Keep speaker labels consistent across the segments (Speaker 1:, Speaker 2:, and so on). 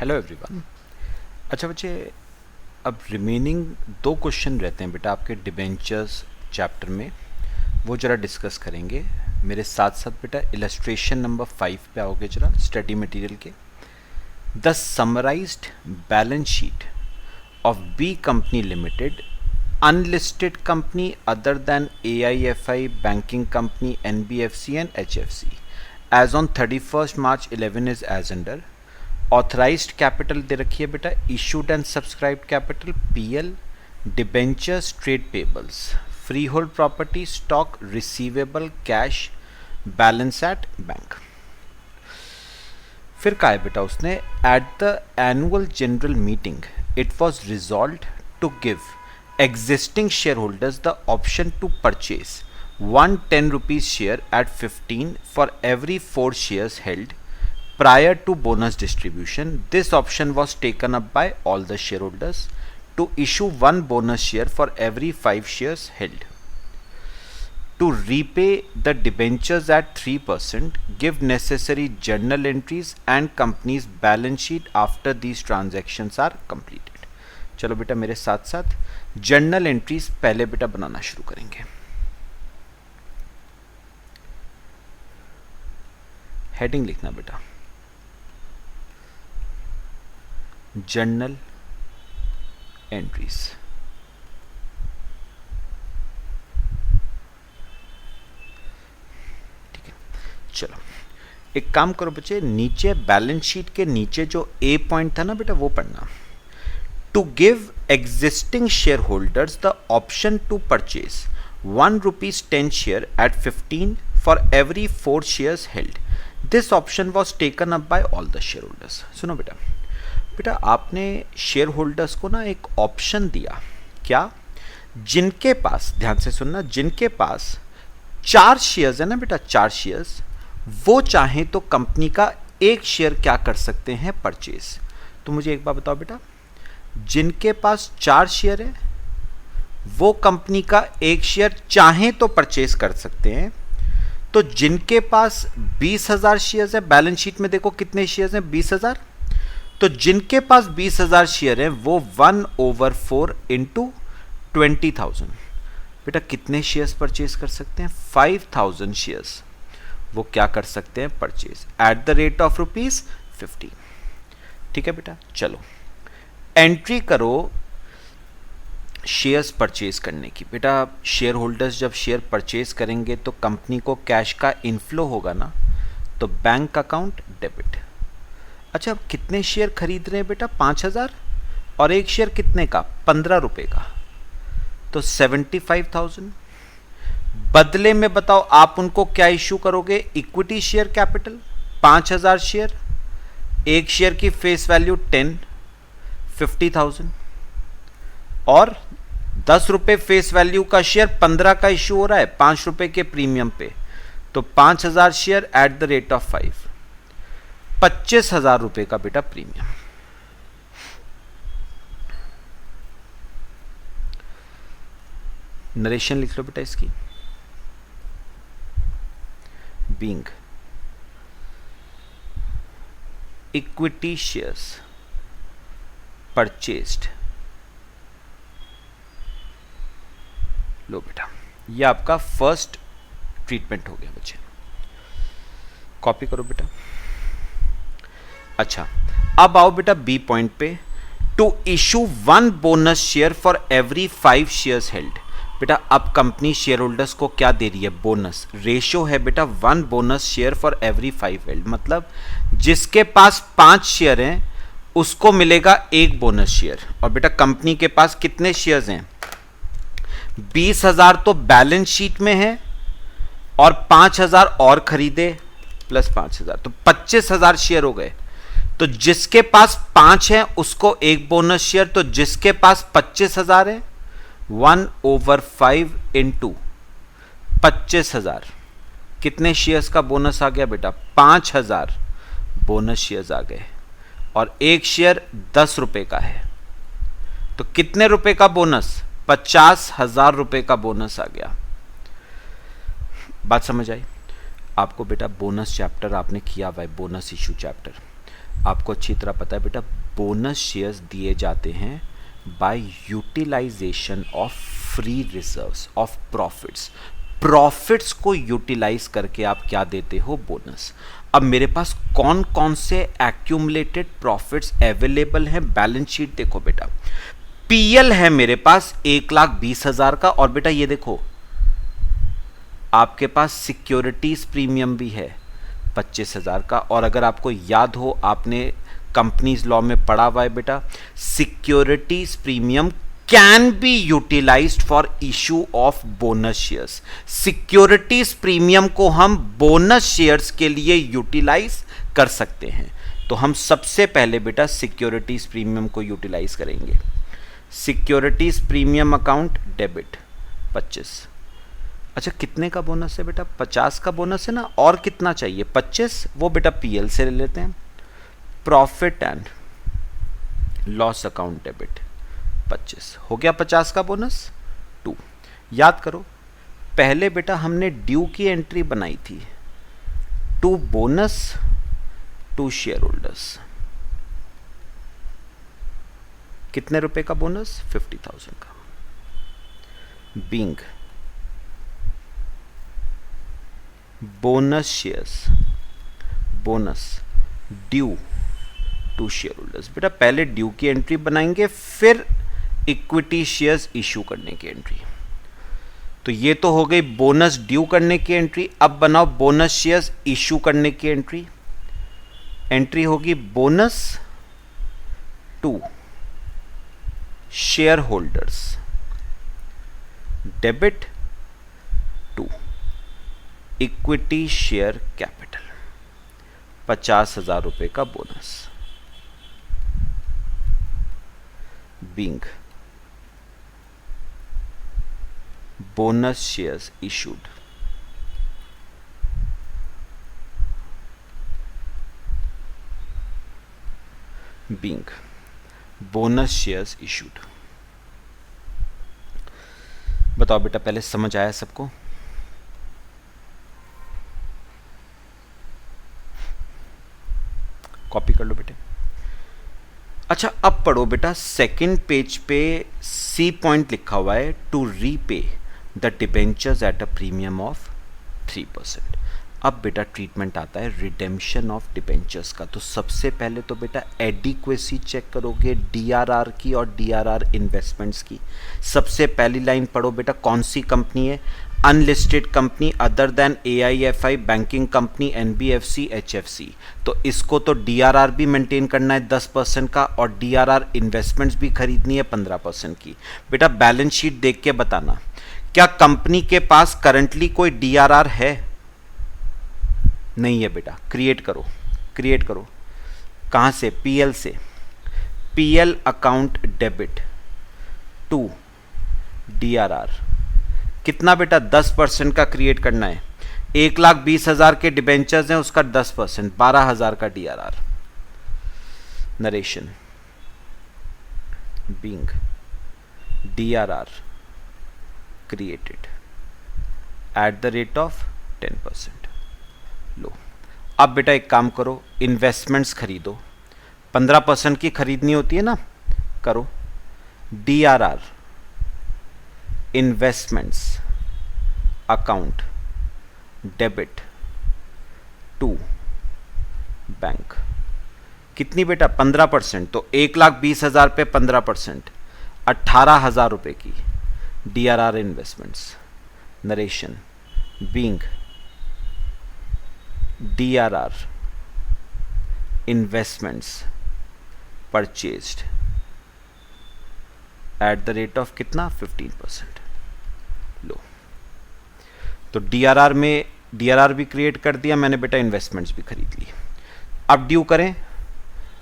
Speaker 1: Hello everyone. अच्छा बच्चे, अब रिमेनिंग दो क्वेश्चन रहते हैं बेटा आपके डिबेंचर्स चैप्टर में, वो जरा डिस्कस करेंगे मेरे साथ साथ। बेटा इलस्ट्रेशन नंबर 5 पे आओगे जरा स्टडी मटेरियल के। The summarised balance sheet of B company limited, unlisted company other than AIFI, banking company, NBFC and HFC as on 31st March 11 is as under. Authorised capital दे रखी है बेटा, issued and subscribed capital PL, debentures, trade payables, freehold property, stock, receivable, cash, balance at bank. फिर कहा है बेटा उसने, at the annual general meeting it was resolved to give existing share holders the option to purchase 110 rupees share at 15 for every 4 shares held prior to bonus distribution. This option was taken up by all the shareholders to issue one bonus share for every 5 shares held. To repay the debentures at 3%, give necessary journal entries and company's balance sheet after these transactions are completed. चलो बेटा मेरे साथ साथ journal entries पहले बेटा बनाना शुरू करेंगे। Heading लिखना बेटा, जर्नल एंट्रीज। ठीक है, चलो एक काम करो बच्चे, नीचे बैलेंस शीट के नीचे जो ए पॉइंट था ना बेटा वो पढ़ना। To give existing share holders the option to purchase 1 rupees 10 share at 15 for every 4 shares held. This option was taken up by all the shareholders. सुनो बेटा, बेटा आपने शेयर होल्डर्स को ना एक ऑप्शन दिया, क्या? जिनके पास, ध्यान से सुनना, जिनके पास 4 शेयर्स है ना बेटा, 4 शेयर्स, वो चाहें तो कंपनी का एक शेयर क्या कर सकते हैं, परचेज। तो मुझे एक बात बताओ बेटा, जिनके पास 4 शेयर है वो कंपनी का एक शेयर चाहें तो परचेज कर सकते हैं। तो जिनके पास 20,000 शेयर्स है, बैलेंस शीट में देखो कितने शेयर्स हैं, 20,000। तो जिनके पास 20,000 शेयर हैं वो 1/4 इंटू 20,000, बेटा कितने शेयर्स परचेज कर सकते हैं, 5,000 शेयर्स वो क्या कर सकते हैं, purchase at the rate of ₹15। ठीक है बेटा, चलो एंट्री करो शेयर्स परचेज करने की। बेटा शेयर होल्डर्स जब शेयर परचेज करेंगे तो कंपनी को कैश का इनफ्लो होगा ना, तो बैंक अकाउंट डेबिट। अच्छा, अब कितने शेयर खरीद रहे हैं बेटा, 5,000, और एक शेयर कितने का, 15 रुपए का, तो 75,000। बदले में बताओ आप उनको क्या इश्यू करोगे, इक्विटी शेयर कैपिटल 5,000 शेयर, एक शेयर की फेस वैल्यू 10, 50,000, और 10 रुपए फेस वैल्यू का शेयर 15 का इश्यू हो रहा है 5 रुपए के प्रीमियम पे, तो 5,000 share at the rate of 5, 25,000 रुपए का बेटा प्रीमियम। नरेशन लिख लो बेटा इसकी। बीइंग इक्विटी शेयर्स परचेज्ड, लो बेटा ये आपका फर्स्ट ट्रीटमेंट हो गया बच्चे, कॉपी करो बेटा। अच्छा, अब आओ बेटा बी पॉइंट पे, to issue 1 bonus share for every 5 shares held. बेटा अब कंपनी शेयर होल्डर्स को क्या दे रही है, बोनस। रेशियो है बेटा 1 bonus share for every 5 held, मतलब जिसके पास 5 शेयर हैं उसको मिलेगा 1 बोनस शेयर। और बेटा कंपनी के पास कितने शेयर्स हैं, 20,000 तो बैलेंस शीट में है, और 5,000 और खरीदे प्लस 5,000, तो 25,000 शेयर हो गए। तो जिसके पास 5 है उसको 1 बोनस शेयर, तो जिसके पास 25,000 है 1/5 इंटू 25,000, कितने शेयर्स का बोनस आ गया बेटा, 5,000 बोनस शेयर्स आ गए, और एक शेयर 10 रुपए का है, तो कितने रुपए का बोनस, 50,000 रुपए का बोनस आ गया। बात समझ आई आपको बेटा? बोनस चैप्टर आपने किया हुआ है, बोनस इशू चैप्टर। आपको अच्छी तरह पता है बेटा, बोनस शेयर्स दिए जाते हैं by utilization of free reserves of profits. Profits को यूटिलाइज करके आप क्या देते हो? बोनस। अब मेरे पास कौन कौन से एक्यूमुलेटेड प्रॉफिट्स अवेलेबल हैं बैलेंस शीट देखो बेटा। पीएल है मेरे पास 1,20,000 का, और बेटा ये देखो आपके पास सिक्योरिटीज प्रीमियम भी है 25,000 का। और अगर आपको याद हो, आपने कंपनीज लॉ में पढ़ा हुआ है बेटा, securities premium can be utilized for issue of bonus shares. Securities premium को हम बोनस शेयर्स के लिए यूटिलाइज कर सकते हैं। तो हम सबसे पहले बेटा सिक्योरिटीज प्रीमियम को यूटिलाइज करेंगे। Securities premium account debit 25। अच्छा कितने का बोनस है बेटा? 50 का बोनस है ना, और कितना चाहिए? 25। वो बेटा पीएल से ले लेते हैं। Profit and loss account debit 25 हो गया 50 का बोनस। 2 याद करो, पहले बेटा हमने ड्यू की एंट्री बनाई थी, to bonus to share holders. कितने रुपए का बोनस? 50,000 का। Being bonus shares, bonus due to share holders. बेटा पहले ड्यू की एंट्री बनाएंगे, फिर इक्विटी शेयर्स इशू करने की एंट्री। तो ये तो हो गई बोनस ड्यू करने की एंट्री। अब बनाओ बोनस शेयर्स इशू करने की एंट्री। एंट्री होगी bonus to share holders debit to equity share capital 50,000 रुपए का bonus. Being bonus shares issued being bonus shares issued. बताओ बेटा पहले समझ आया सबको? कॉपी कर लो बेटे। अच्छा अब पढ़ो बेटा, सेकंड पेज पे सी पॉइंट लिखा हुआ है, to repay the debentures at a premium of 3%। अब बेटा ट्रीटमेंट आता है रिडेम्पशन ऑफ डिबेंचर्स का। तो सबसे पहले तो बेटा एडिक्वेसी चेक करोगे डीआरआर की और डीआरआर इन्वेस्टमेंट्स की। सबसे पहली लाइन पढ़ो बेटा, कौन सी कंपनी है? Unlisted company other than AIFI, banking company, NBFC, HFC. तो इसको तो डीआरआर भी मेंटेन करना है 10% का, और डीआरआर इन्वेस्टमेंट्स भी खरीदनी है 15% की। बेटा बैलेंस शीट देख के बताना, क्या कंपनी के पास करंटली कोई डीआरआर है? नहीं है बेटा। क्रिएट करो, क्रिएट करो। कहाँ से? पीएल से। PL account debit to DRR. कितना बेटा? 10% का क्रिएट करना है। 1,20,000 के डिबेंचर्स हैं, उसका 10% 12,000 का DRR. Narration being DRR created at the rate of 10%। लो अब बेटा एक काम करो, इन्वेस्टमेंट्स खरीदो। 15% की खरीदनी होती है ना, करो। DRR investments account debit to bank. कितनी बेटा? 15%। तो 1,20,000 पे 15%, 18,000 रुपए की DRR investments. Narration being DRR investments purchased at the rate of कितना? 15%। लो तो डीआरआर में डीआरआर भी क्रिएट कर दिया मैंने बेटा, इन्वेस्टमेंट्स भी खरीद ली। अब ड्यू करें,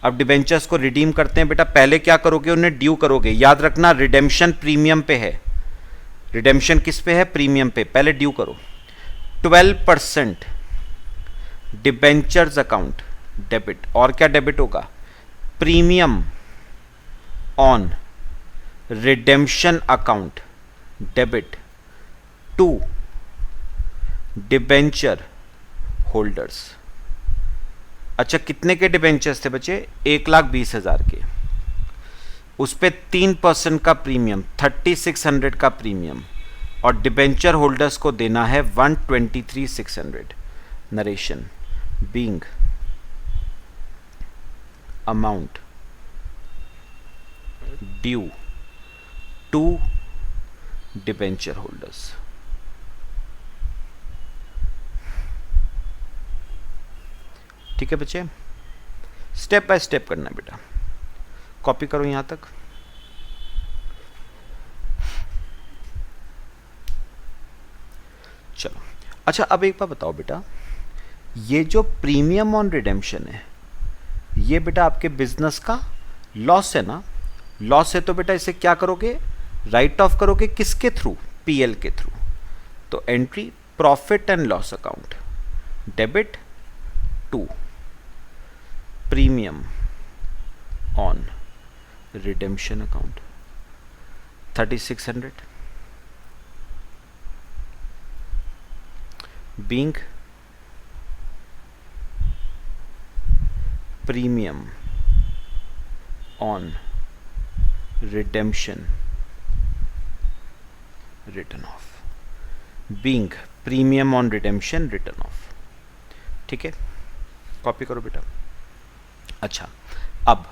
Speaker 1: अब डिबेंचर्स को रिडीम करते हैं। बेटा पहले क्या करोगे? उन्हें ड्यू करोगे। याद रखना रिडेम्पशन प्रीमियम पे है। रिडेम्पशन किस पे है? प्रीमियम पे। पहले ड्यू करो। 12% डिबेंचर्स अकाउंट डेबिट, और क्या डेबिट होगा? Premium on redemption account debit to debenture holders. अच्छा, कितने के डिबेंचर्स थे बच्चे? 1,20,000 के। उस पे 3% का प्रीमियम, 3600 का प्रीमियम, और डिबेंचर होल्डर्स को देना है 123,600। Narration being amount due to debenture holders. ठीक है बच्चे, स्टेप बाय स्टेप करना है बेटा। कॉपी करो यहां तक। चलो, अच्छा अब एक बार बताओ बेटा, ये जो प्रीमियम ऑन रिडेम्पशन है, ये बेटा आपके बिजनेस का लॉस है ना? लॉस है तो बेटा इसे क्या करोगे? राइट ऑफ करोगे। किसके थ्रू? पीएल के थ्रू। तो entry profit and loss account, debit to premium on redemption account 3600 being premium on redemption written off, being premium on redemption written off। ठीक है, कॉपी करो बेटा। अच्छा, अब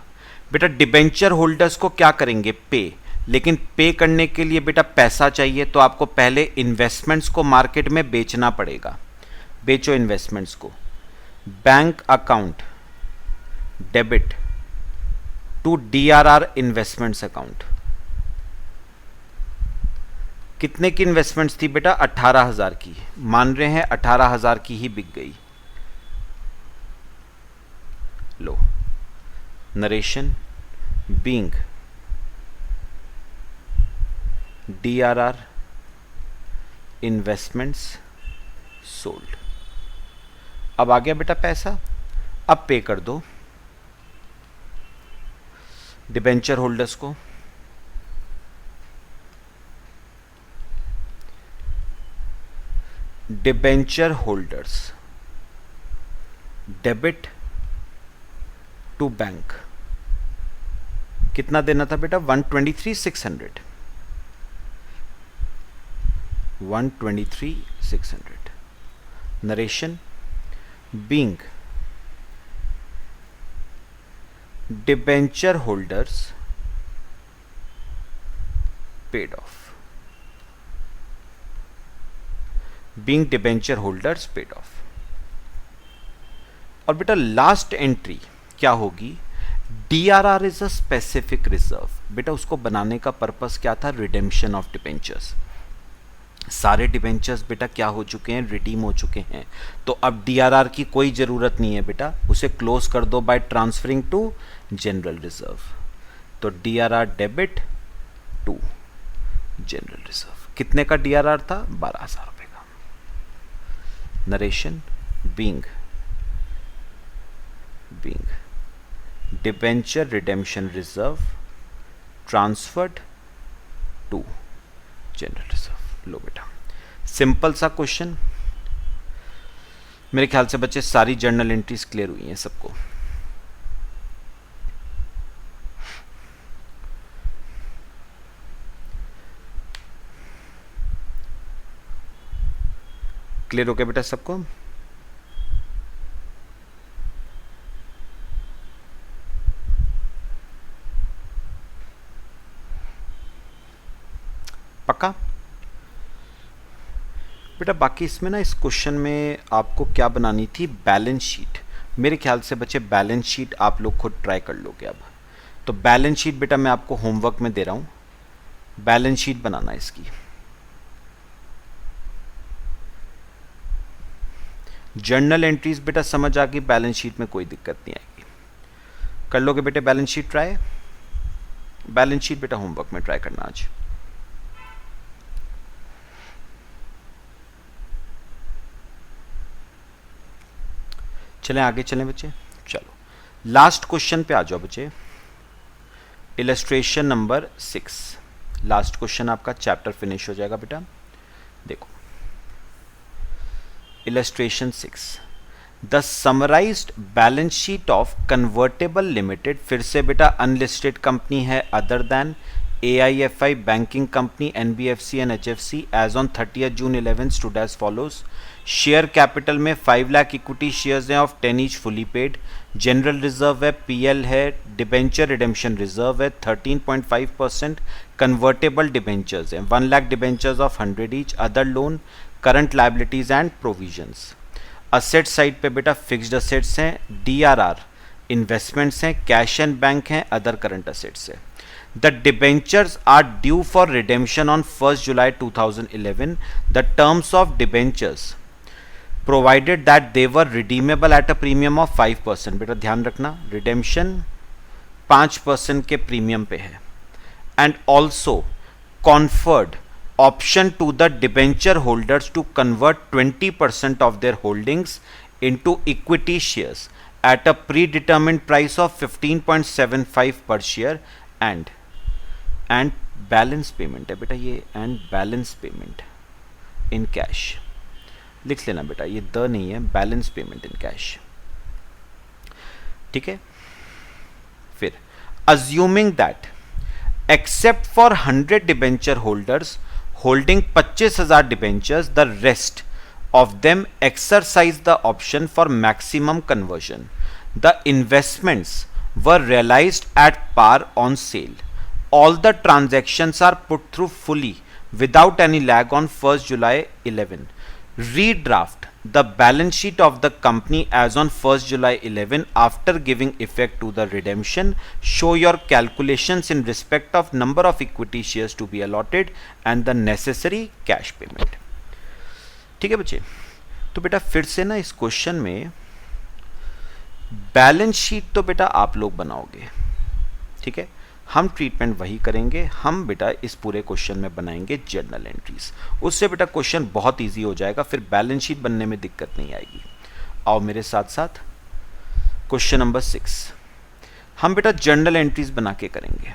Speaker 1: बेटा डिबेंचर होल्डर्स को क्या करेंगे? पे। लेकिन पे करने के लिए बेटा पैसा चाहिए, तो आपको पहले इन्वेस्टमेंट्स को मार्केट में बेचना पड़ेगा। बेचो इन्वेस्टमेंट्स को। Bank account debit to DRR investments account. कितने की इन्वेस्टमेंट्स थी बेटा? 18,000 की। मान रहे हैं 18,000 की ही बिक गई। लो, narration being DRR investments sold. अब आ गया बेटा पैसा, अब पे कर दो डिबेंचर होल्डर्स को। Debenture holders debit to bank. कितना देना था बेटा? 123,600। 123,600। Narration being debenture holders paid off. Being debenture holders paid off. और बेटा लास्ट एंट्री क्या होगी? DRR is a specific reserve. बेटा उसको बनाने का पर्पस क्या था? Redemption of debentures. सारे डिबेंचर्स बेटा क्या हो चुके हैं? रिडीम हो चुके हैं। तो अब DRR की कोई ज़रूरत नहीं है बेटा, उसे क्लोज कर दो by transferring to general reserve. तो DRR debit to general reserve. कितने का DRR था? 12,000 रुपये का। Narration being debenture redemption reserve transferred to general reserve. लो बेटा, सिंपल सा क्वेश्चन। मेरे ख्याल से बच्चे सारी जर्नल एंट्रीज क्लियर हुई हैं सबको। क्लियर हो गया बेटा सबको? पक्का बेटा? बाकी इसमें ना, इस क्वेश्चन में आपको क्या बनानी थी? Balance sheet. मेरे ख्याल से बच्चे बैलेंस शीट आप लोग खुद ट्राई कर लोगे अब। तो बैलेंस शीट बेटा मैं आपको होमवर्क में दे रहा हूँ, बैलेंस शीट बनाना है इसकी। जर्नल एंट्रीज बेटा समझ आ गई, बैलेंस शीट में कोई दिक्कत नहीं आएगी। कर लोगे बेटे balance sheet try? Balance sheet बेटा होमवर्क में ट्राई करना आज। चलें आगे चलें बच्चे। चलो लास्ट क्वेश्चन पे आ जाओ बच्चे। इलस्ट्रेशन नंबर 6, लास्ट क्वेश्चन आपका चैप्टर फिनिश हो जाएगा बेटा। देखो illustration 6, the summarised balance sheet of convertible limited, फिर से बेटा अनलिस्टेड कंपनी है other than AIFI banking company NBFC and HFC as on 30 June 11 stood as follows. Share capital में 5 लाख इक्विटी शेयर्स हैं of 10 each fully paid. General reserve है, PL है, debenture redemption reserve है 13.5%, convertible debentures हैं 1 lakh debentures of 100 each, other loan, current liabilities and provisions. Asset side पे बेटा fixed assets हैं, DRR investments हैं, कैश एंड बैंक हैं, अदर करंट असेट्स है। The debentures are due for redemption on 1st July 2011. The terms of debentures provided that they were redeemable at a premium of 5%. बेटा ध्यान रखना, redemption 5% के premium पे है, and also conferred option to the debenture holders to convert 20% of their holdings into equity shares at a predetermined price of 15.75 per share and balance payment है बेटा ये, and balance payment in cash लिख लेना बेटा, ये the नहीं है, balance payment in cash. ठीक है, फिर assuming that except for 100 debenture holders holding 25,000 debentures, the rest of them exercise the option for maximum conversion. The investments were realized at par on sale. All the transactions are put through fully without any lag on 1st July 11. Redraft the balance sheet of the company as on 1st July 11 after giving effect to the redemption. Show your calculations in respect of number of equity shares to be allotted and the necessary cash payment. ठीक है बच्चे, तो बेटा फिर से ना इस question में बैलेंस शीट तो बेटा आप लोग बनाओगे, ठीक है, हम ट्रीटमेंट वही करेंगे। हम बेटा इस पूरे क्वेश्चन में बनाएंगे जर्नल एंट्रीज, उससे बेटा क्वेश्चन बहुत इजी हो जाएगा, फिर बैलेंस शीट बनने में दिक्कत नहीं आएगी। आओ मेरे साथ साथ क्वेश्चन नंबर 6 हम बेटा जर्नल एंट्रीज बना के करेंगे।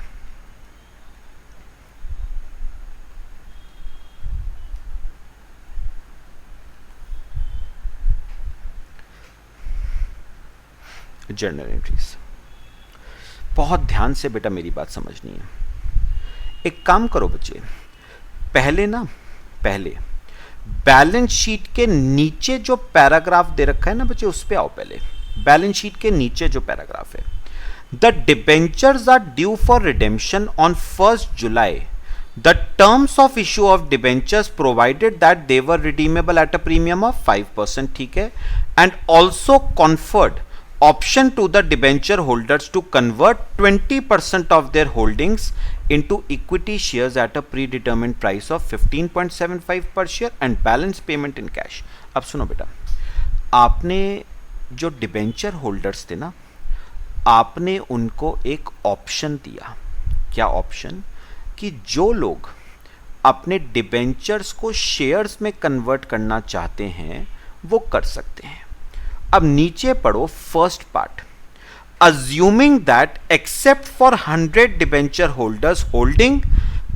Speaker 1: जर्नल एंट्रीज बहुत ध्यान से बेटा मेरी बात समझनी है। एक काम करो बच्चे, पहले बैलेंस शीट के नीचे जो पैराग्राफ दे रखा है ना बच्चे, उस पे आओ। पहले बैलेंस शीट के नीचे जो पैराग्राफ है, the debentures are due for redemption on 1st July, the terms of issue of debentures provided that they were redeemable at a premium of 5%, ठीक है, and also conferred option to the debenture holders to convert 20% of their holdings into equity shares at a predetermined price of 15.75 per share and balance payment in cash. अब सुनो बेटा, आपने जो debenture holders थे ना, आपने उनको एक ऑप्शन दिया। क्या ऑप्शन? कि जो लोग अपने डिबेंचर्स को शेयर्स में कन्वर्ट करना चाहते हैं वो कर सकते हैं। अब नीचे पढ़ो first part, assuming that except for 100 debenture holders holding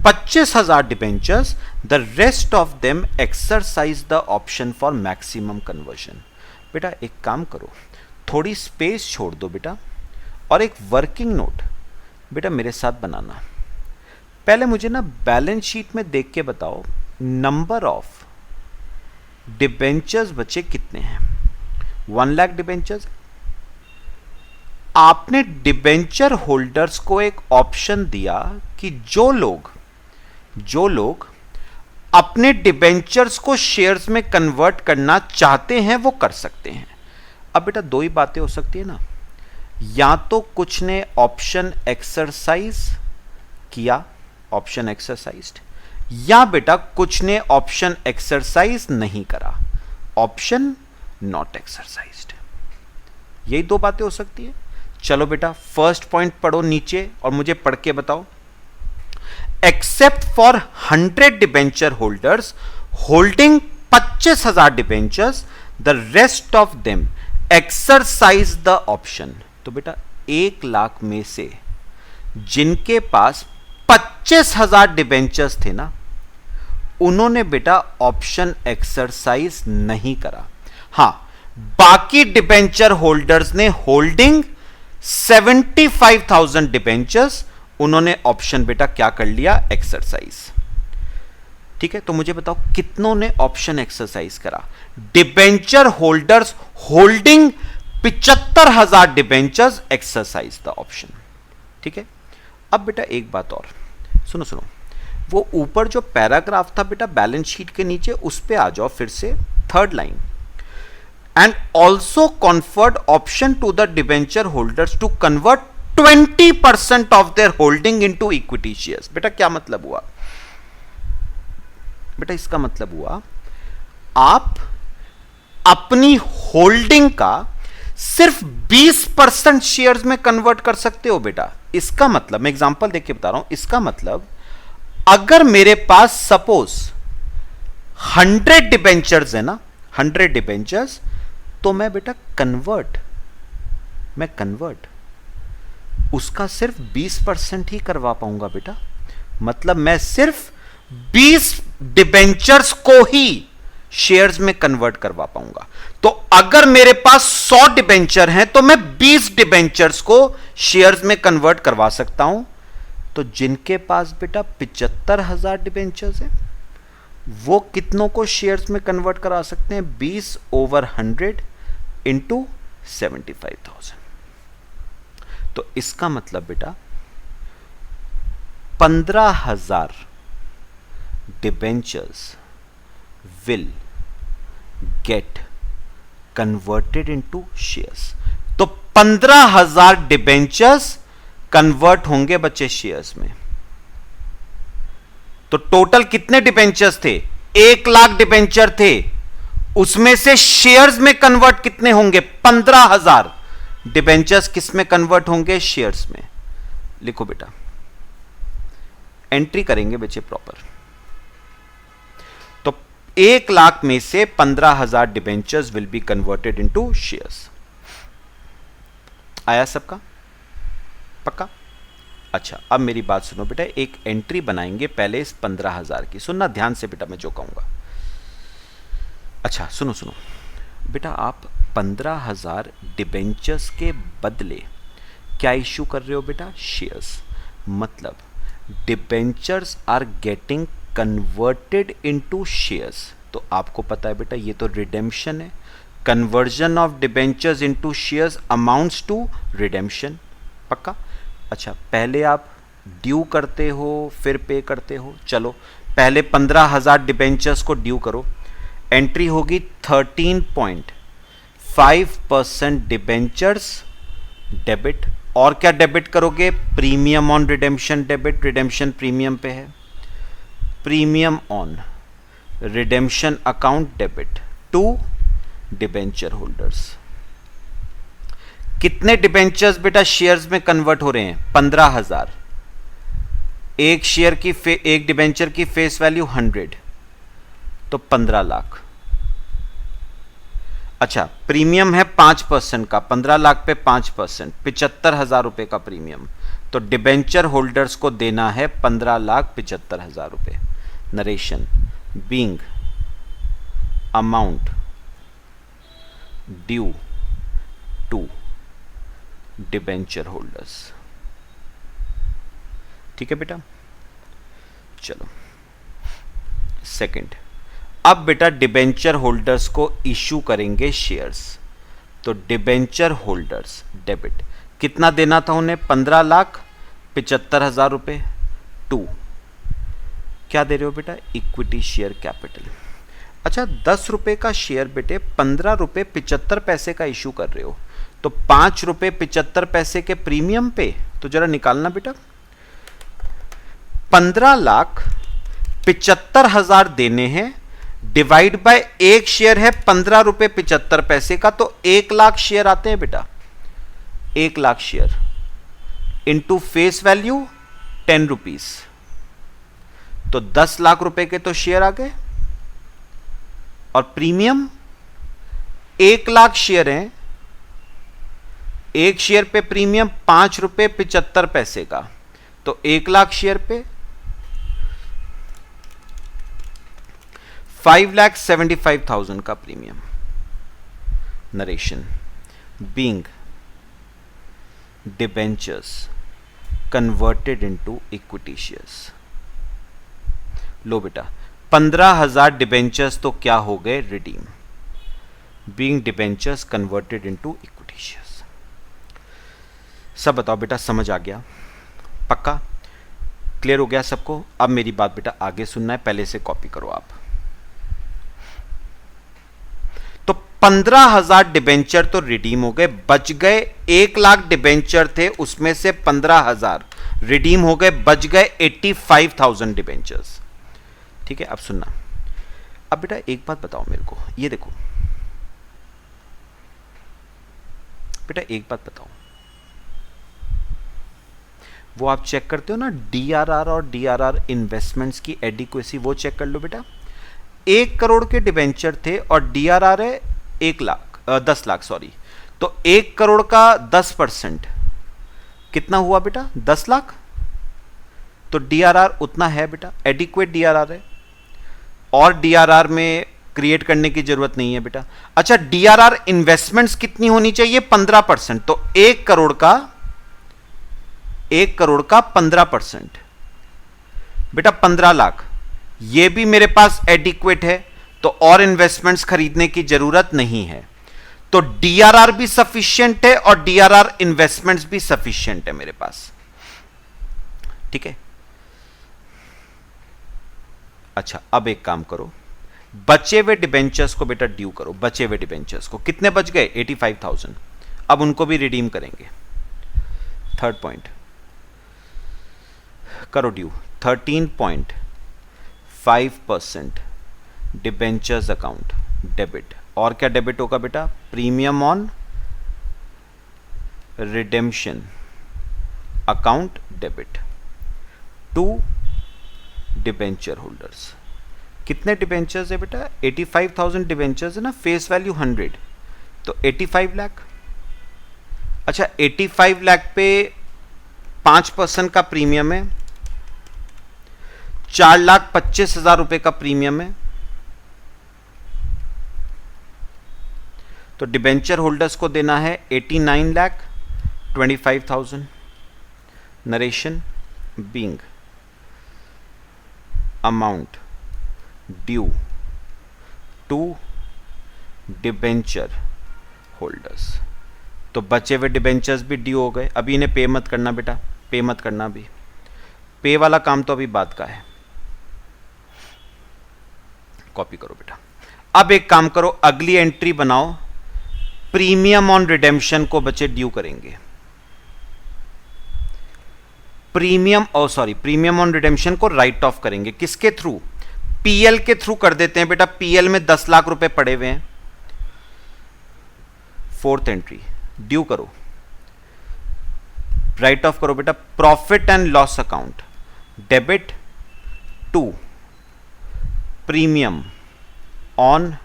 Speaker 1: 25,000 debentures, the rest of them exercise the option for maximum conversion. बेटा एक काम करो, थोड़ी स्पेस छोड़ दो बेटा, और एक वर्किंग नोट बेटा मेरे साथ बनाना। पहले मुझे ना बैलेंस शीट में देख के बताओ नंबर ऑफ डिबेंचर्स बचे कितने हैं। 1 लाख डिबेंचर्स। आपने डिबेंचर होल्डर्स को एक ऑप्शन दिया कि जो लोग अपने डिबेंचर्स को शेयर्स में कन्वर्ट करना चाहते हैं वो कर सकते हैं। अब बेटा दो ही बातें हो सकती है ना, या तो कुछ ने ऑप्शन एक्सरसाइज किया, ऑप्शन एक्सरसाइज्ड, या बेटा कुछ ने ऑप्शन एक्सरसाइज नहीं करा, ऑप्शन नॉट एक्सरसाइज्ड। यही दो बातें हो सकती है। चलो बेटा फर्स्ट पॉइंट पढ़ो नीचे और मुझे पढ़ के बताओ। Accept for 100 debenture holders holding 25,000 debentures, the rest of them exercise the option. तो बेटा 1 लाख में से जिनके पास 25,000 डिबेंचर्स थे ना, उन्होंने बेटा ऑप्शन एक्सरसाइज नहीं करा। हाँ, बाकी डिबेंचर होल्डर्स ने होल्डिंग 75,000 डिबेंचर्स, उन्होंने ऑप्शन बेटा क्या कर लिया, एक्सरसाइज। ठीक है, तो मुझे बताओ कितनों ने ऑप्शन एक्सरसाइज करा? Debenture holders holding 75,000 debentures exercise the option. ठीक है, अब बेटा एक बात और सुनो सुनो, वो ऊपर जो पैराग्राफ था बेटा बैलेंस शीट के नीचे, उस पे आ जाओ फिर से, third line, and also conferred option to the debenture holders to convert 20% of their holding into equity shares. बेटा क्या मतलब हुआ? बेटा इसका मतलब हुआ आप अपनी होल्डिंग का सिर्फ 20% शेयर्स में कन्वर्ट कर सकते हो बेटा। इसका मतलब मैं एग्जांपल देके बता रहा हूं, इसका मतलब अगर मेरे पास सपोज 100 डिबेंचर्स है ना, 100 डिबेंचर्स, तो मैं बेटा कन्वर्ट उसका सिर्फ 20% ही करवा पाऊंगा बेटा। मतलब मैं सिर्फ 20 डिबेंचर्स को ही शेयर्स में कन्वर्ट करवा पाऊंगा। तो अगर मेरे पास 100 डिबेंचर हैं तो मैं 20 डिबेंचर्स को शेयर्स में कन्वर्ट करवा सकता हूं। तो जिनके पास बेटा 75,000 डिबेंचर्स हैं वो कितनों को शेयर्स में कन्वर्ट करा सकते हैं? 20/100 इंटू 75,000। तो इसका मतलब बेटा 15,000 debentures will get converted into shares। तो 15,000 डिबेंचर्स कन्वर्ट होंगे बच्चे शेयर्स में। तो टोटल कितने डिबेंचर्स थे? 1 लाख डिबेंचर थे, उसमें से शेयर्स में कन्वर्ट कितने होंगे? 15,000 डिबेंचर्स किस में कन्वर्ट होंगे? शेयर्स में। लिखो बेटा, एंट्री करेंगे बच्चे प्रॉपर। 1 लाख में से 15,000 debentures will be converted into shares. आया सबका? पक्का? अच्छा, अब मेरी बात सुनो बेटा, एक एंट्री बनाएंगे पहले इस 15,000 की। सुनना ध्यान से बेटा मैं जो कहूंगा। अच्छा सुनो सुनो बेटा, आप 15,000 डिबेंचर्स के बदले क्या इश्यू कर रहे हो बेटा? शेयर्स। मतलब debentures are getting converted into shares. तो आपको पता है बेटा ये तो रिडेम्पशन है। Conversion of debentures into shares amounts to redemption. पक्का? अच्छा, पहले आप ड्यू करते हो फिर पे करते हो। चलो पहले 15,000 डिबेंचर्स को ड्यू करो। एंट्री होगी 13.5% डिबेंचर्स डेबिट। और क्या डेबिट करोगे? Premium on redemption debit, redemption premium पे है। Premium on redemption account debit to debenture holders. कितने डिबेंचर्स बेटा शेयर्स में कन्वर्ट हो रहे हैं? 15,000। एक शेयर की एक डिबेंचर की फेस वैल्यू 100, तो 15 लाख। अच्छा, प्रीमियम है 5% का, 15 लाख पे 5%, 75,000 रुपए का प्रीमियम। तो डिबेंचर होल्डर्स को देना है 15,75,000 रुपए। Narration being amount due to debenture holders. ठीक है बेटा? चलो सेकंड, अब बेटा डिबेंचर होल्डर्स को इश्यू करेंगे शेयर्स। तो डिबेंचर होल्डर्स डेबिट कितना देना था उन्हें? 15,75,000 रुपए टू क्या दे रहे हो बेटा? Equity share capital. अच्छा, 10 रुपए का शेयर बेटे 15 रुपए 75 पैसे का इश्यू कर रहे हो, तो 5 रुपए 75 पैसे के प्रीमियम पे। तो जरा निकालना बेटा, 15,75,000 देने हैं, डिवाइड बाय एक शेयर है 15 रुपए 75 पैसे का, तो 1 लाख शेयर आते हैं बेटा। 1 lakh share into face value 10 rupees, तो 10 लाख रुपए के तो शेयर आ गए। और प्रीमियम 1 लाख शेयर हैं, एक शेयर पे प्रीमियम 5 रुपए 75 पैसे का, तो 1 लाख शेयर पे 5,75,000 का premium. Narration being debentures converted into equity shares. लो बेटा 15,000 डिबेंचर्स तो क्या हो गए, redeem, being debentures converted into equity shares. सब बताओ बेटा, समझ आ गया? पक्का क्लियर हो गया सबको? अब मेरी बात बेटा आगे सुनना है, पहले से कॉपी करो आप। तो 15,000 डिबेंचर तो रिडीम हो गए, बच गए 1 लाख डिबेंचर थे, उसमें से 15,000 रिडीम हो गए, बच गए 85,000 डिबेंचर्स। ठीक है, अब सुनना। अब बेटा एक बात बताओ मेरे को, ये देखो बेटा एक बात बताओ, वो आप चेक करते हो ना डीआरआर और डीआरआर इन्वेस्टमेंट्स की एडिक्वेसी, वो चेक कर लो बेटा। 1 करोड़ के डिबेंचर थे और डीआरआर है 10 लाख सॉरी, तो 1 करोड़ का 10% कितना हुआ बेटा, 10 लाख। तो डीआरआर उतना है बेटा, एडिक्वेट डीआरआर है, और डीआरआर में क्रिएट करने की जरूरत नहीं है बेटा। अच्छा डीआरआर इन्वेस्टमेंट्स कितनी होनी चाहिए, 15%, तो 1 करोड़ का 15% बेटा 15 लाख, ये भी मेरे पास एडिक्वेट है, तो और इन्वेस्टमेंट्स खरीदने की जरूरत नहीं है। तो डीआरआर भी सफिशिएंट है और डीआरआर इन्वेस्टमेंट्स भी सफिशिएंट है मेरे पास। ठीक है, अच्छा अब एक काम करो, बचे हुए डिबेंचर्स को बेटा ड्यू करो। बचे हुए डिबेंचर्स को कितने बच गए, 85,000, अब उनको भी रिडीम करेंगे। थर्ड पॉइंट करो ड्यू, 13.5% डिबेंचर्स अकाउंट डेबिट। और क्या डेबिट होगा बेटा, premium on redemption account debit to debenture holders. कितने डिबेंचर्स है बेटा, 85,000 डिबेंचर्स है ना, फेस वैल्यू 100, तो 85 लाख। अच्छा 85 लाख पे 5% का प्रीमियम है, 4,25,000 रुपए का प्रीमियम है। तो डिबेंचर होल्डर्स को देना है 89,25,000। Narration being amount due to debenture holders. तो बचे हुए डिबेंचर्स भी ड्यू हो गए, अभी इन्हें पे मत करना बेटा, पे मत करना, अभी पे वाला काम तो अभी बात का है। कॉपी करो बेटा। अब एक काम करो, अगली एंट्री बनाओ, प्रीमियम ऑन रिडेम्पशन को बच्चे ड्यू करेंगे। प्रीमियम ऑन रिडेम्पशन को राइट ऑफ करेंगे, किसके थ्रू, पीएल के थ्रू कर देते हैं बेटा। पीएल में 10 लाख रुपए पड़े हुए हैं। फोर्थ एंट्री ड्यू करो, राइट ऑफ करो बेटा। Profit and loss account debit to premium on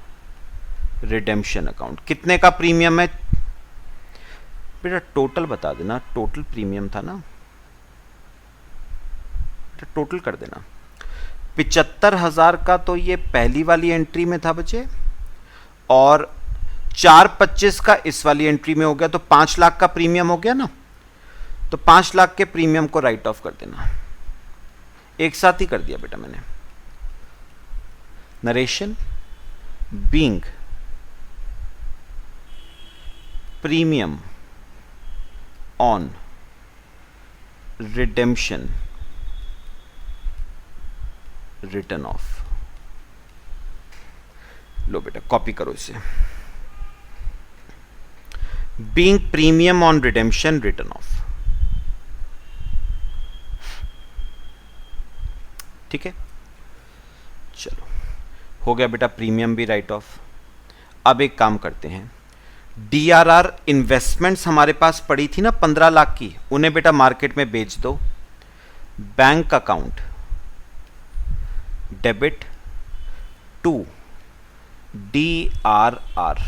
Speaker 1: redemption account. कितने का प्रीमियम है बेटा, टोटल बता देना, टोटल प्रीमियम था ना, टोटल कर देना। 75,000 का तो ये पहली वाली एंट्री में था बच्चे, और 425 का इस वाली एंट्री में हो गया, तो 5 लाख का प्रीमियम हो गया ना। तो 5 लाख के प्रीमियम को राइट ऑफ कर देना, एक साथ ही कर दिया बेटा मैंने। Narration being premium on redemption written off. लो बेटा कॉपी करो इसे, being premium on redemption written off. ठीक है, चलो हो गया बेटा, प्रीमियम भी राइट ऑफ। अब एक काम करते हैं, डीआरआर इन्वेस्टमेंट्स हमारे पास पड़ी थी ना 15 लाख की, उन्हें बेटा मार्केट में बेच दो। Bank account debit to DRR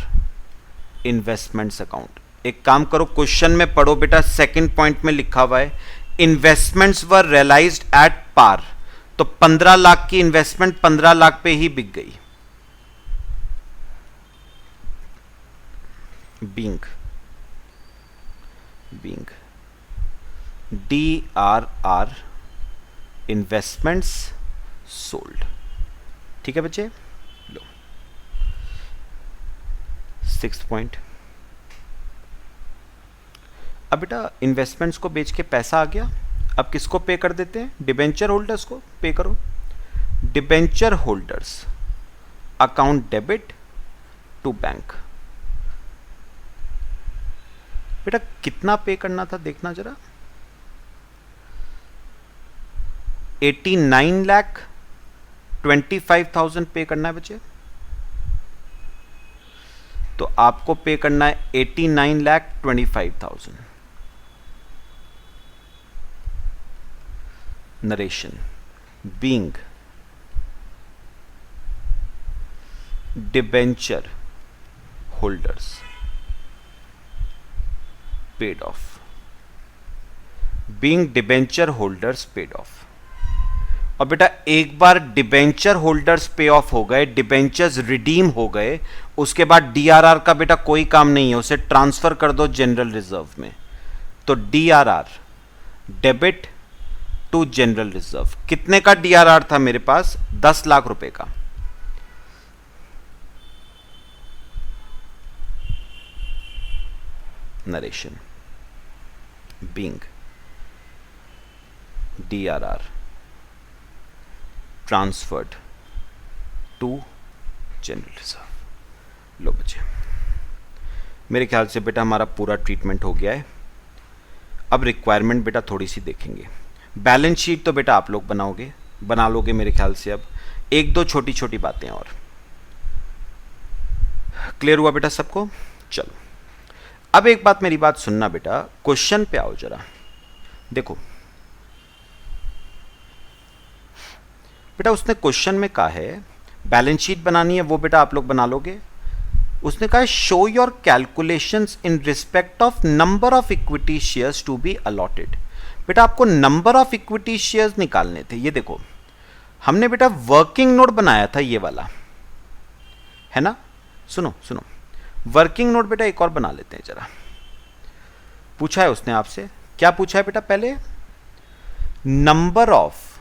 Speaker 1: investments account. एक काम करो, क्वेश्चन में पढ़ो बेटा, सेकंड पॉइंट में लिखा हुआ है investments were realized at par. तो 15 लाख की इन्वेस्टमेंट 15 लाख पे ही बिक गई। Being DRR investments sold. ठीक है बच्चे, लो 6th पॉइंट। अब बेटा इन्वेस्टमेंट्स को बेच के पैसा आ गया, अब किसको पे कर देते हैं? डिबेंचर होल्डर्स को पे करो। Debenture holders account debit to bank. बेटा कितना पे करना था देखना जरा, 89,25,000 पे करना है बच्चे। तो आपको पे करना है 89,25,000। Narration being debenture holders paid off. Being debenture holders paid off. और बेटा एक बार डिबेंचर होल्डर्स पे ऑफ हो गए, डिबेंचर्स रिडीम हो गए, उसके बाद डीआरआर का बेटा कोई काम नहीं है, उसे ट्रांसफर कर दो जनरल रिजर्व में। तो DRR debit to general reserve. कितने का डीआरआर था मेरे पास? 10 लाख रुपए का। Narration being DRR transferred to general reserve. लो बच्चे, मेरे ख्याल से बेटा हमारा पूरा ट्रीटमेंट हो गया है। अब रिक्वायरमेंट बेटा थोड़ी सी देखेंगे। बैलेंस शीट तो बेटा आप लोग बना लोगे मेरे ख्याल से। अब एक दो छोटी छोटी बातें और। क्लियर हुआ बेटा सबको? चलो अब एक बात, मेरी बात सुनना बेटा, क्वेश्चन पे आओ जरा। देखो बेटा उसने क्वेश्चन में कहा है बैलेंस शीट बनानी है, वो बेटा आप लोग बना लोगे। उसने कहा है show your calculations in respect of number of equity shares to be allotted. बेटा आपको नंबर ऑफ इक्विटी शेयर्स निकालने थे। ये देखो हमने बेटा वर्किंग नोट बनाया था, ये वाला है ना। सुनो सुनो, वर्किंग नोट बेटा एक और बना लेते हैं जरा। पूछा है उसने आपसे, क्या पूछा है बेटा? पहले number of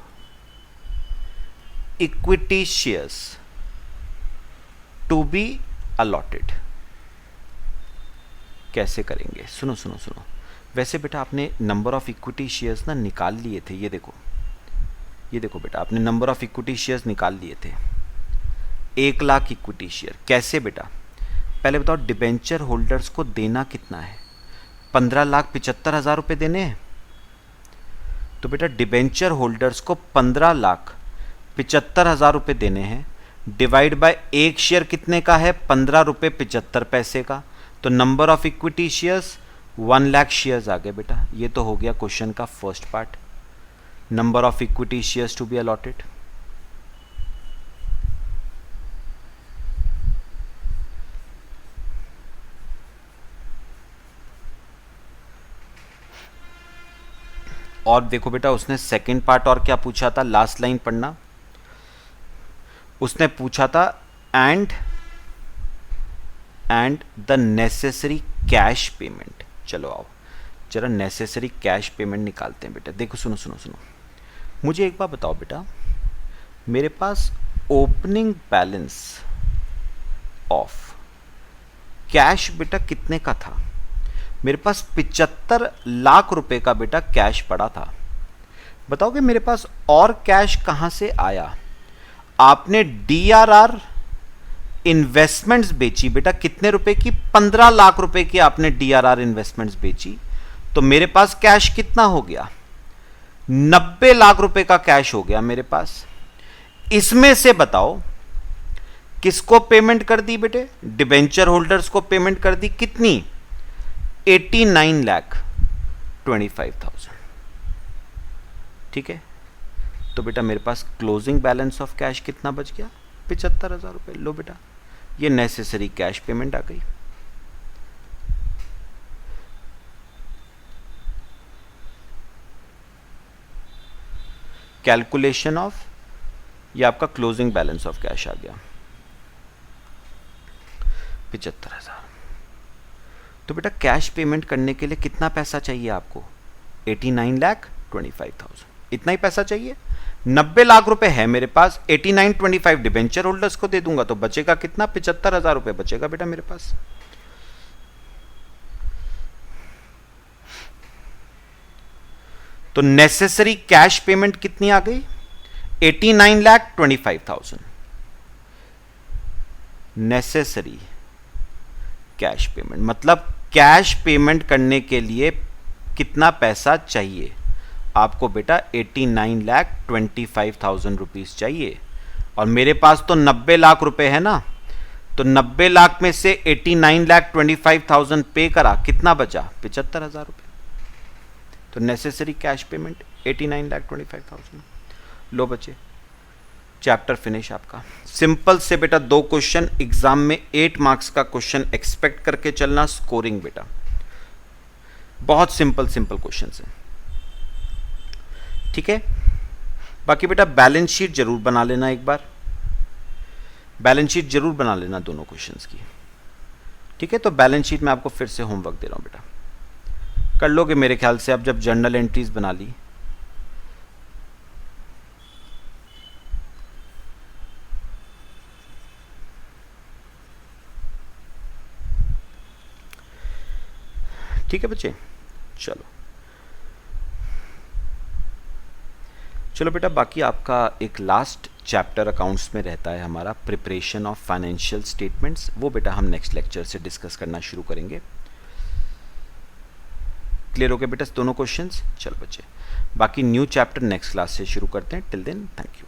Speaker 1: equity shares to be allotted. कैसे करेंगे? सुनो सुनो सुनो, वैसे बेटा आपने नंबर ऑफ इक्विटी शेयर्स ना निकाल लिए थे। ये देखो बेटा आपने नंबर ऑफ इक्विटी शेयर्स निकाल लिए थे। 1 लाख इक्विटी शेयर। कैसे बेटा? पहले बताओ डिबेंचर होल्डर्स को देना कितना है? 15,75,000 रुपए देने हैं। तो बेटा डिबेंचर होल्डर्स को 15,75,000 रुपए देने हैं। डिवाइड बाय एक शेयर कितने का है? 15 रुपए 75 पैसे का। तो number of equity shares 1 lakh shares आ गए बेटा। ये तो हो गया क्वेश्चन का first part, number of equity shares to be allotted. और देखो बेटा उसने सेकंड पार्ट और क्या पूछा था, लास्ट लाइन पढ़ना। उसने पूछा था and the necessary cash payment. चलो आओ जरा नेसेसरी कैश पेमेंट निकालते हैं बेटा। देखो सुनो सुनो सुनो, मुझे एक बात बताओ बेटा, मेरे पास ओपनिंग बैलेंस ऑफ कैश बेटा कितने का था? मेरे पास 75 लाख रुपए का बेटा कैश पड़ा था। बताओगे मेरे पास और कैश कहां से आया? आपने डीआरआर इन्वेस्टमेंट्स बेची बेटा, कितने रुपए की? 15 लाख रुपए की आपने डीआरआर इन्वेस्टमेंट्स बेची। तो मेरे पास कैश कितना हो गया? 90 लाख रुपए का कैश हो गया मेरे पास। इसमें से बताओ किसको पेमेंट कर दी बेटे? डिबेंचर होल्डर्स को पेमेंट कर दी। कितनी? 89,25,000। ठीक है, तो बेटा मेरे पास क्लोजिंग बैलेंस ऑफ कैश कितना बच गया? 75,000 रुपए। लो बेटा ये नेसेसरी कैश पेमेंट आ गई। कैलकुलेशन ऑफ, ये आपका क्लोजिंग बैलेंस ऑफ कैश आ गया 75,000। तो बेटा कैश पेमेंट करने के लिए कितना पैसा चाहिए आपको? 89,25,000, इतना ही पैसा चाहिए। 90 लाख रुपए है मेरे पास, 89,25 डिबेंचर होल्डर्स को दे दूंगा तो बचेगा कितना? 75,000 रुपए बचेगा बेटा मेरे पास। तो नेसेसरी कैश पेमेंट कितनी आ गई? 89,25,000 नेसेसरी कैश पेमेंट, मतलब कैश पेमेंट करने के लिए कितना पैसा चाहिए आपको बेटा? 89,25,000 रुपीज चाहिए, और मेरे पास तो 90 लाख रुपए है ना, तो 90 लाख में से 89,25,000 पे करा, कितना बचा? 75,000 रुपए। तो नेसेसरी कैश पेमेंट 89,25,000। लो बच्चे, चैप्टर फिनिश आपका। सिंपल से बेटा 2 क्वेश्चन एग्जाम में 8 मार्क्स का क्वेश्चन एक्सपेक्ट करके चलना। स्कोरिंग बेटा बहुत सिंपल क्वेश्चन है, ठीक है। बाकी बेटा बैलेंस शीट जरूर बना लेना, एक बार बैलेंस शीट जरूर बना लेना दोनों क्वेश्चंस की, ठीक है। तो बैलेंस शीट में आपको फिर से होमवर्क दे रहा हूं बेटा, कर लोगे मेरे ख्याल से। अब जब जर्नल एंट्रीज बना ली, ठीक है बच्चे। चलो बेटा, बाकी आपका एक लास्ट चैप्टर अकाउंट्स में रहता है हमारा, प्रिपरेशन ऑफ फाइनेंशियल स्टेटमेंट्स। वो बेटा हम नेक्स्ट लेक्चर से डिस्कस करना शुरू करेंगे। क्लियर हो गया बेटा दोनों क्वेश्चंस? चलो बच्चे, बाकी न्यू चैप्टर नेक्स्ट क्लास से शुरू करते हैं। Till then thank you.